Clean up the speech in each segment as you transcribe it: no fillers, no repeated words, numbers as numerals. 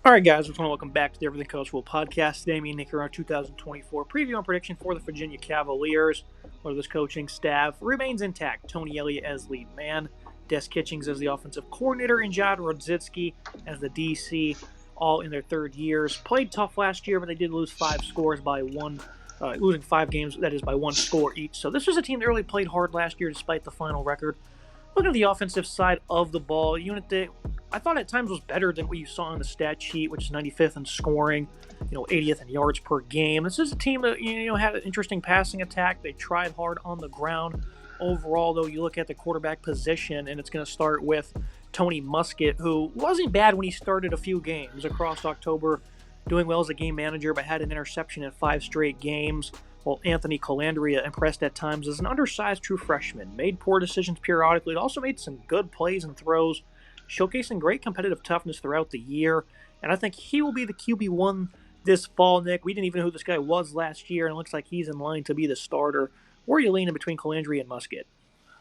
All right, guys, we want to welcome back to the Everything Coach Will podcast. Today, me and Nick are our 2024 preview and prediction for the Virginia Cavaliers, where this coaching staff remains intact. Tony Elliott as lead man, Des Kitchings as the offensive coordinator, and John Rodzicki as the DC, all in their third years. Played tough last year, but they did lose losing 5 games, that is, by one score each. So this was a team that really played hard last year despite the final record. Looking at the offensive side of the ball, unit that I thought at times was better than what you saw on the stat sheet, which is 95th in scoring, 80th in yards per game. This is a team that had an interesting passing attack. They tried hard on the ground. Overall, though, you look at the quarterback position, and it's going to start with Tony Muskett, who wasn't bad when he started a few games across October, doing well as a game manager, but had an interception in 5 straight games. While Anthony Colandrea impressed at times as an undersized true freshman, made poor decisions periodically, also made some good plays and throws, showcasing great competitive toughness throughout the year. And I think he will be the QB1 this fall, Nick. We didn't even know who this guy was last year, and it looks like he's in line to be the starter. Where are you leaning between Colandrea and Muskett?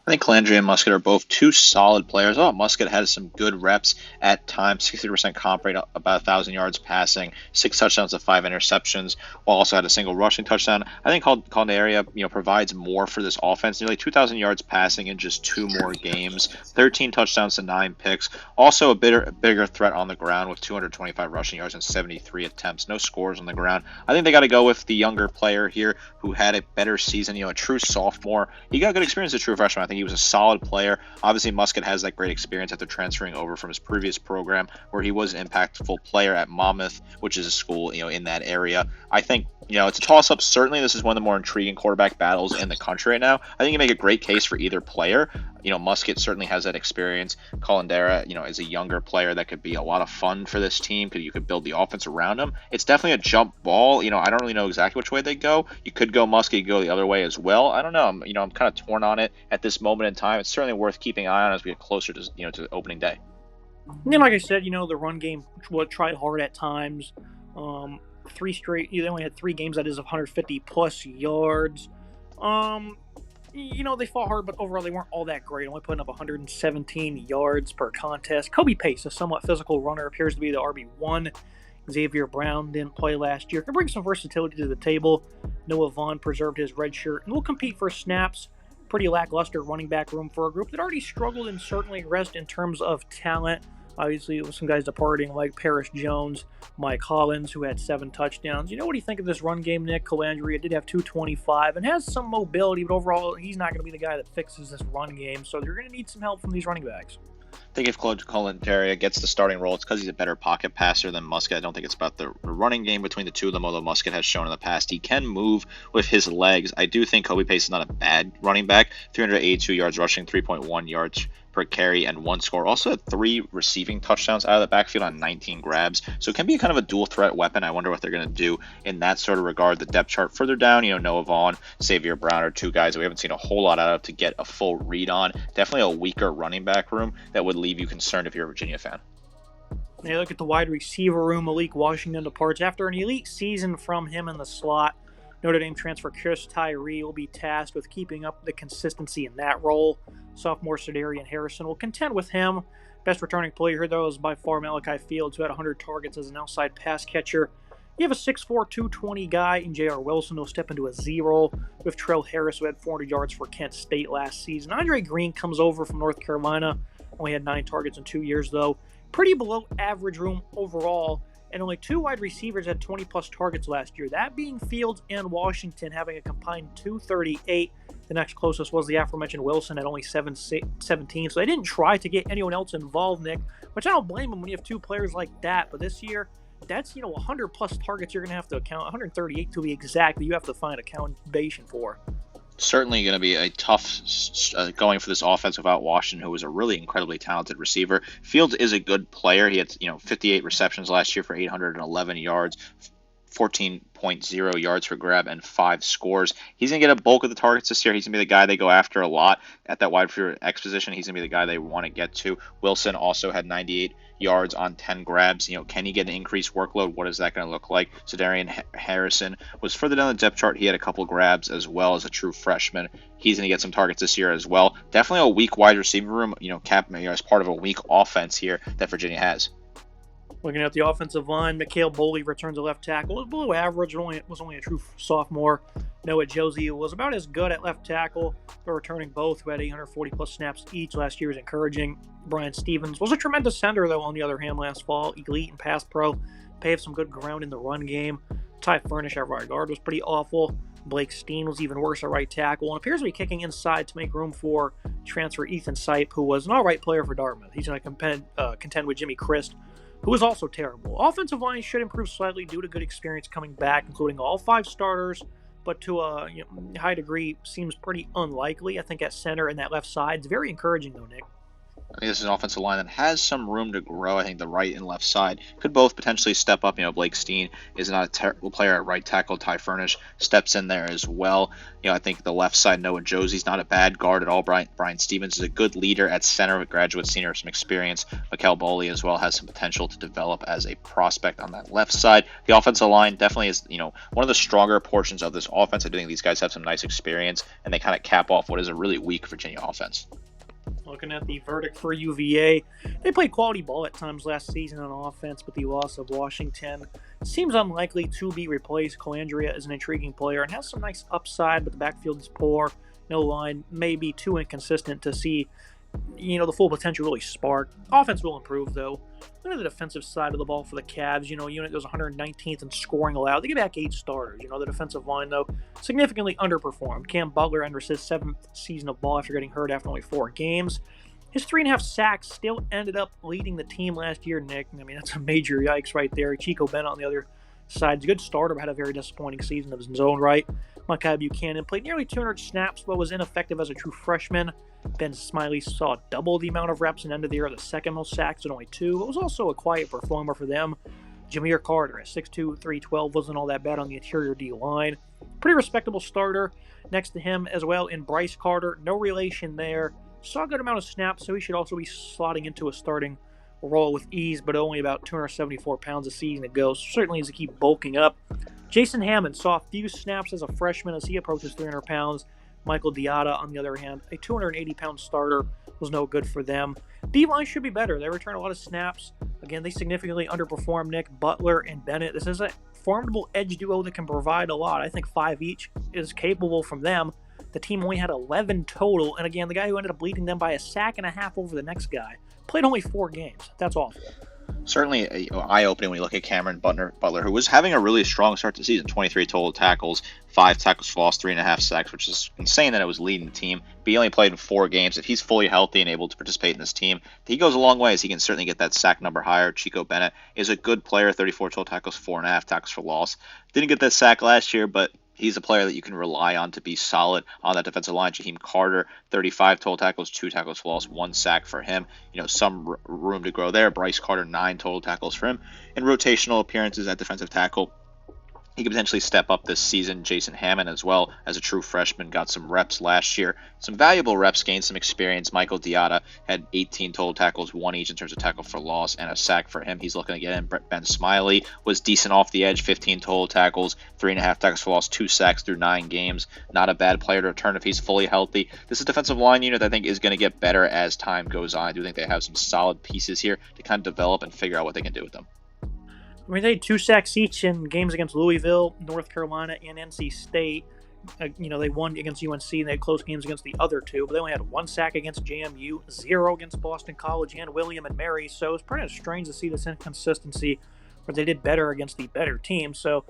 I think Calandria and Muskett are both two solid players. Muskett had some good reps at times, 60% comp rate, about 1,000 yards passing, 6 touchdowns to 5 interceptions, while also had a single rushing touchdown. I think Calandria, provides more for this offense. Nearly 2,000 yards passing in just 2 more games, 13 touchdowns to 9 picks. Also a bigger threat on the ground with 225 rushing yards and 73 attempts. No scores on the ground. I think they got to go with the younger player here who had a better season, a true sophomore. He got good experience as a true freshman. I think he was a solid player. Obviously, Muskett has that great experience after transferring over from his previous program, where he was an impactful player at Monmouth, which is a school, in that area. I think, it's a toss-up. Certainly, this is one of the more intriguing quarterback battles in the country right now. I think you make a great case for either player. Muskett certainly has that experience. Colandera, is a younger player that could be a lot of fun for this team because you could build the offense around him. It's definitely a jump ball. I don't really know exactly which way they go. You could go Muskett, you could go the other way as well. I don't know. I'm kind of torn on it at this moment in time. It's certainly worth keeping an eye on as we get closer to, to opening day. And like I said, the run game tried hard at times. 3 straight. They only had 3 games that is of 150 plus yards. They fought hard, but overall they weren't all that great. Only putting up 117 yards per contest. Kobe Pace, a somewhat physical runner, appears to be the RB1. Xavier Brown didn't play last year. Can bring some versatility to the table. Noah Vaughn preserved his red shirt and will compete for snaps. Pretty lackluster running back room for a group that already struggled and certainly rest in terms of talent. Obviously, with some guys departing like Paris Jones, Mike Hollins, who had 7 touchdowns. What do you think of this run game, Nick? Colandrea did have 225 and has some mobility, but overall, he's not going to be the guy that fixes this run game. So they're going to need some help from these running backs. I think if Colandrea gets the starting role, it's because he's a better pocket passer than Muskett. I don't think it's about the running game between the two of them, although Muskett has shown in the past he can move with his legs. I do think Kobe Pace is not a bad running back. 382 yards rushing, 3.1 yards per carry, and 1 score. Also had 3 receiving touchdowns out of the backfield on 19 grabs. So it can be kind of a dual threat weapon. I wonder what they're going to do in that sort of regard. The depth chart further down, Noah Vaughn, Xavier Brown are 2 guys that we haven't seen a whole lot out of to get a full read on. Definitely a weaker running back room that would leave you concerned if you're a Virginia fan. Now look at the wide receiver room. Malik Washington departs after an elite season from him in the slot. Notre Dame transfer Chris Tyree will be tasked with keeping up the consistency in that role. Sophomore Sedarian Harrison will contend with him. Best returning player here, though, is by far Malachi Fields, who had 100 targets as an outside pass catcher. You have a 6'4", 220 guy in J.R. Wilson who'll step into a Z-role with Trell Harris, who had 400 yards for Kent State last season. Andre Green comes over from North Carolina. Only had 9 targets in 2 years, though. Pretty below average room overall. And only 2 wide receivers had 20-plus targets last year, that being Fields and Washington, having a combined 238. The next closest was the aforementioned Wilson at only 17, so they didn't try to get anyone else involved, Nick, which I don't blame them when you have 2 players like that. But this year, that's 100-plus targets you're going to have to account, 138 to be exact, that you have to find accountation for. Certainly going to be a tough going for this offense without Washington, who was a really incredibly talented receiver. Fields is a good player. He had 58 receptions last year for 811 yards, 14.0 yards per grab, and 5 scores. He's going to get a bulk of the targets this year. He's going to be the guy they go after a lot at that wide receiver X position. He's going to be the guy they want to get to. Wilson also had 98 yards on 10 grabs. Can he get an increased workload? What is that going to look like? Sedarian Harrison was further down the depth chart. He had a couple grabs as well as a true freshman. He's going to get some targets this year as well. Definitely a weak wide receiver room, as part of a weak offense here that Virginia has. Looking at the offensive line, Mikhail Boley returns a left tackle. It was below average. It was only a true sophomore. Noah Josie was about as good at left tackle, but returning both, who had 840-plus snaps each last year, is encouraging. Brian Stevens was a tremendous center, though, on the other hand, last fall. Elite and pass pro. Paved some good ground in the run game. Ty Furnish at right guard was pretty awful. Blake Steen was even worse at right tackle and appears to be kicking inside to make room for transfer Ethan Sipe, who was an all-right player for Dartmouth. He's going to contend with Jimmy Christ, who was also terrible. Offensive line should improve slightly due to good experience coming back, including all 5 starters, but to a high degree seems pretty unlikely. I think at center and that left side is very encouraging, though, Nick. I think this is an offensive line that has some room to grow. I think the right and left side could both potentially step up. Blake Steen is not a terrible player at right tackle. Ty Furnish steps in there as well. I think the left side, Noah Josie's not a bad guard at all. Brian Stevens is a good leader at center, a graduate senior, some experience. Mikhail Boley as well has some potential to develop as a prospect on that left side. The offensive line definitely is, one of the stronger portions of this offense. I do think these guys have some nice experience, and they kind of cap off what is a really weak Virginia offense. Looking at the verdict for UVA, they played quality ball at times last season on offense, but the loss of Washington seems unlikely to be replaced. Calandria is an intriguing player and has some nice upside, but the backfield is poor. No line may be too inconsistent to see, the full potential really spark. Offense will improve, though. Look at the defensive side of the ball for the Cavs. Unit goes 119th in scoring allowed. They get back 8 starters. The defensive line, though, significantly underperformed. Cam Butler enters his 7th season of ball after getting hurt after only 4 games. His 3.5 sacks still ended up leading the team last year, Nick. That's a major yikes right there. Chico Bennett on the other side is a good starter, but had a very disappointing season of his own right. Micah Buchanan played nearly 200 snaps, but was ineffective as a true freshman. Ben Smiley saw double the amount of reps and ended the year with the second most sacks at only 2. It was also a quiet performer for them. Jameer Carter at 6'2", 312 wasn't all that bad on the interior D-line. Pretty respectable starter next to him as well in Bryce Carter. No relation there. Saw a good amount of snaps, so he should also be slotting into a starting role with ease, but only about 274 pounds a season ago. So certainly needs to keep bulking up. Jason Hammond saw a few snaps as a freshman as he approaches 300 pounds. Michael Diatta, on the other hand, a 280-pound starter, was no good for them. D-line should be better. They return a lot of snaps. Again, they significantly underperform Nick, Butler, and Bennett. This is a formidable edge duo that can provide a lot. I think 5 each is capable from them. The team only had 11 total, and again, the guy who ended up leading them by a sack and a half over the next guy played only 4 games. That's awful. Certainly eye-opening when you look at Cameron Butler, who was having a really strong start to the season. 23 total tackles, 5 tackles for loss, 3.5 sacks, which is insane that it was leading the team. But he only played in 4 games. If he's fully healthy and able to participate in this team, he goes a long way as he can certainly get that sack number higher. Chico Bennett is a good player, 34 total tackles, 4.5 tackles for loss. Didn't get that sack last year, but he's a player that you can rely on to be solid on that defensive line. Jaheim Carter, 35 total tackles, 2 tackles for loss, 1 sack for him. Some room to grow there. Bryce Carter, 9 total tackles for him. And rotational appearances at defensive tackle, he could potentially step up this season. Jason Hammond as well as a true freshman got some reps last year. Some valuable reps, gained some experience. Michael Diatta had 18 total tackles, 1 each in terms of tackle for loss and a sack for him. He's looking to get in. Ben Smiley was decent off the edge, 15 total tackles, 3.5 tackles for loss, 2 sacks through 9 games. Not a bad player to return if he's fully healthy. This is a defensive line unit that I think is going to get better as time goes on. I do think they have some solid pieces here to kind of develop and figure out what they can do with them. They had 2 sacks each in games against Louisville, North Carolina, and NC State. They won against UNC, and they had close games against the other 2, but they only had 1 sack against JMU, 0 against Boston College and William and Mary, so it's pretty strange to see this inconsistency where they did better against the better team. So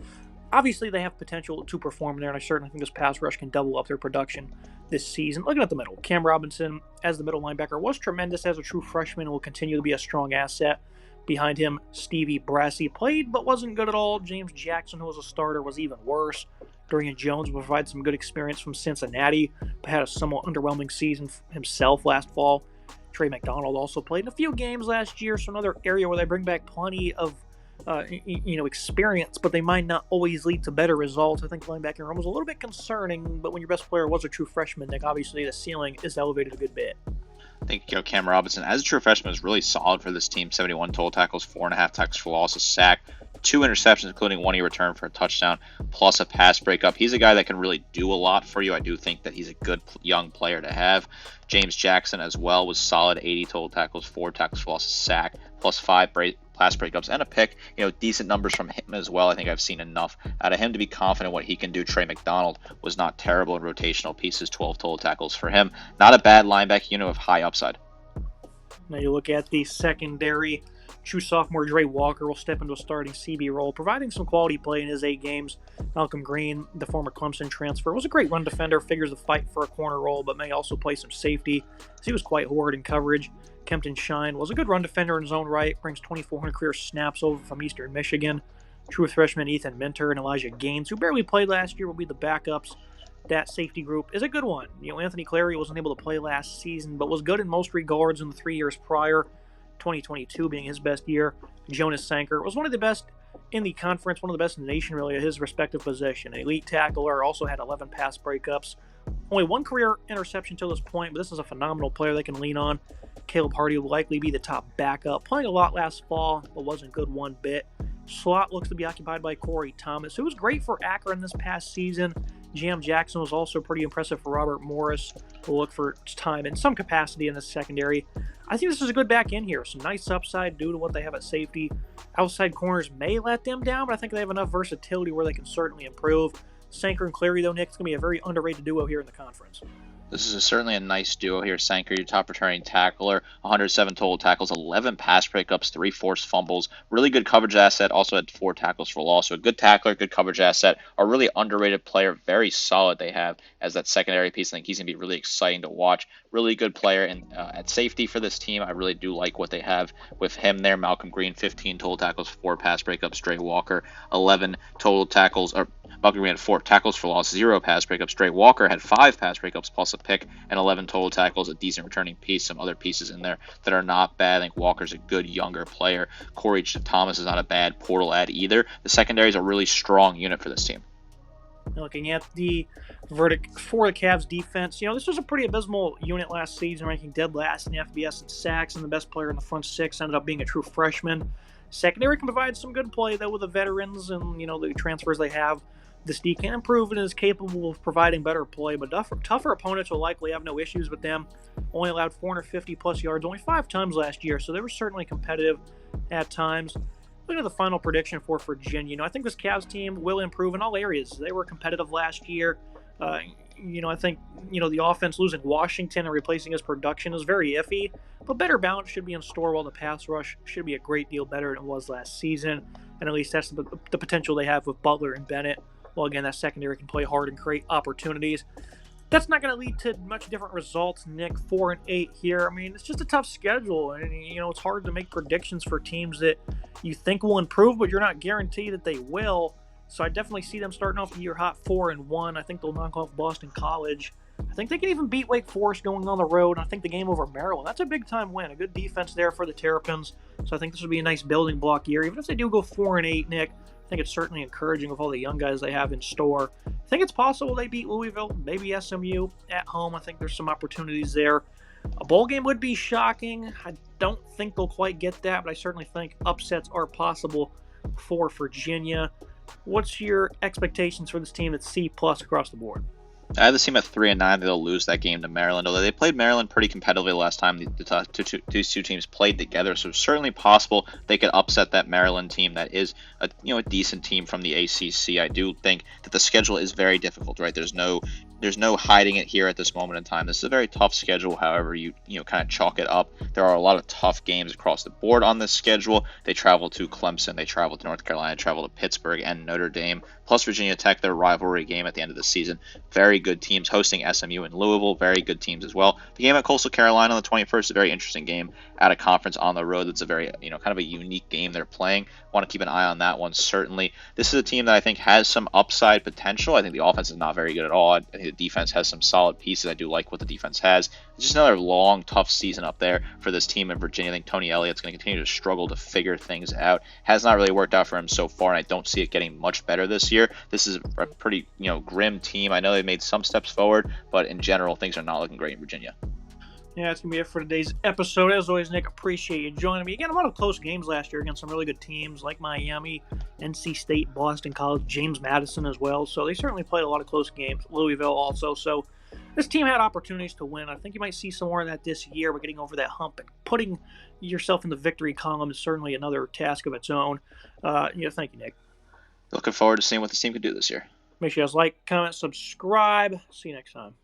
obviously they have potential to perform there, and I certainly think this pass rush can double up their production this season. Looking at the middle, Cam Robinson as the middle linebacker was tremendous as a true freshman and will continue to be a strong asset. Behind him, Stevie Brassey played but wasn't good at all. James Jackson, who was a starter, was even worse. Dorian Jones will provide some good experience from Cincinnati, but had a somewhat underwhelming season himself last fall. Trey McDonald also played in a few games last year, so another area where they bring back plenty of experience, but they might not always lead to better results. I think linebacker room was a little bit concerning, but when your best player was a true freshman, Nick, obviously the ceiling is elevated a good bit. I think Cam Robinson, as a true freshman, is really solid for this team. 71 total tackles, 4.5 tackles for loss, a sack, 2 interceptions, including 1 he returned for a touchdown, plus a pass breakup. He's a guy that can really do a lot for you. I do think that he's a good young player to have. James Jackson as well was solid, 80 total tackles, 4 tackles for loss, a sack, plus 5 pass breakups, and a pick. Decent numbers from him as well. I think I've seen enough out of him to be confident what he can do. Trey McDonald was not terrible in rotational pieces, 12 total tackles for him. Not a bad linebacker unit of high upside. Now you look at the secondary. True sophomore Dre Walker will step into a starting CB role, providing some quality play in his 8 games. Malcolm Green, the former Clemson transfer, was a great run defender, figures the fight for a corner role, but may also play some safety, as he was quite horrid in coverage. Kempton Shine was a good run defender in his own right, brings 2,400 career snaps over from Eastern Michigan. True freshman Ethan Minter and Elijah Gaines, who barely played last year, will be the backups. That safety group is a good one. Anthony Clary wasn't able to play last season, but was good in most regards in the 3 years prior, 2022 being his best year. Jonas Sanker was one of the best in the conference, one of the best in the nation, really, at his respective position. An elite tackler, also had 11 pass breakups. Only 1 career interception till this point, but this is a phenomenal player they can lean on. Caleb Hardy will likely be the top backup. Playing a lot last fall, but wasn't good one bit. Slot looks to be occupied by Corey Thomas, who was great for Akron this past season. Jam Jackson was also pretty impressive for Robert Morris. We'll look for time in some capacity in the secondary. I think this is a good back end here. Some nice upside due to what they have at safety. Outside corners may let them down, but I think they have enough versatility where they can certainly improve. Sanker and Cleary, though, Nick, it's going to be a very underrated duo here in the conference. This is certainly a nice duo here. Sanker, your top returning tackler, 107 total tackles, 11 pass breakups, 3 forced fumbles. Really good coverage asset. Also had 4 tackles for loss. So a good tackler, good coverage asset. A really underrated player. Very solid they have as that secondary piece. I think he's going to be really exciting to watch. Really good player at safety for this team. I really do like what they have with him there. Malcolm Green, 15 total tackles, 4 pass breakups. Dre Walker, 11 total tackles. Malcolm Green had 4 tackles for loss, 0 pass breakups. Dre Walker had 5 pass breakups plus a pick and 11 total tackles, a decent returning piece. Some other pieces in there that are not bad. I think Walker's a good younger player. Corey Thomas is not a bad portal ad either. The secondary is a really strong unit for this team. Looking at the verdict for the Cavs defense, this was a pretty abysmal unit last season, ranking dead last in the FBS in sacks, and the best player in the front 6 ended up being a true freshman. Secondary can provide some good play, though, with the veterans and, the transfers they have. This D can improve and is capable of providing better play, but tougher opponents will likely have no issues with them. Only allowed 450-plus yards only 5 times last year, so they were certainly competitive at times. Looking at the final prediction for Virginia, I think this Cavs team will improve in all areas. They were competitive last year. I think, the offense losing Washington and replacing his production is very iffy, but better balance should be in store, while the pass rush should be a great deal better than it was last season, and at least that's the potential they have with Butler and Bennett. Well, again, that secondary can play hard and create opportunities. That's not going to lead to much different results, Nick. 4-8 here. I mean, it's just a tough schedule, and it's hard to make predictions for teams that you think will improve, but you're not guaranteed that they will. So I definitely see them starting off the year hot 4-1. I think they'll knock off Boston College. I think they can even beat Wake Forest going on the road. And I think the game over Maryland, that's a big-time win. A good defense there for the Terrapins. So I think this will be a nice building block year. Even if they do go 4-8, Nick, I think it's certainly encouraging with all the young guys they have in store. I think it's possible they beat Louisville, maybe SMU at home. I think there's some opportunities there. A bowl game would be shocking. I don't think they'll quite get that, but I certainly think upsets are possible for Virginia. What's your expectations for this team that's C+ across the board? I have the team at 3-9. They'll lose that game to Maryland, although they played Maryland pretty competitively last time these two teams played together. So it's certainly possible they could upset that Maryland team that is a decent team from the ACC. I do think that the schedule is very difficult, right? There's no hiding it here at this moment in time. This is a very tough schedule. However, you kind of chalk it up. There are a lot of tough games across the board on this schedule. They travel to Clemson, they travel to North Carolina, travel to Pittsburgh and Notre Dame, plus Virginia Tech, their rivalry game at the end of the season. Very good teams hosting SMU and Louisville. Very good teams as well. The game at Coastal Carolina on the 21st is a very interesting game at a conference on the road. That's a very kind of a unique game they're playing. Want to keep an eye on that one, certainly. This is a team that I think has some upside potential. I think the offense is not very good at all. I think the defense has some solid pieces. I do like what the defense has. It's just another long, tough season up there for this team in Virginia. I think Tony Elliott's going to continue to struggle to figure things out. Has not really worked out for him so far, and I don't see it getting much better this year. This is a pretty grim team. I know they've made some steps forward, but in general, things are not looking great in Virginia. Yeah, that's going to be it for today's episode. As always, Nick, appreciate you joining me. Again, a lot of close games last year against some really good teams like Miami, NC State, Boston College, James Madison as well. So they certainly played a lot of close games. Louisville also. So This team had opportunities to win. I think you might see some more of that this year, but getting over that hump and putting yourself in the victory column is certainly another task of its own. Thank you, Nick. Looking forward to seeing what this team can do this year. Make sure you guys like, comment, subscribe. See you next time.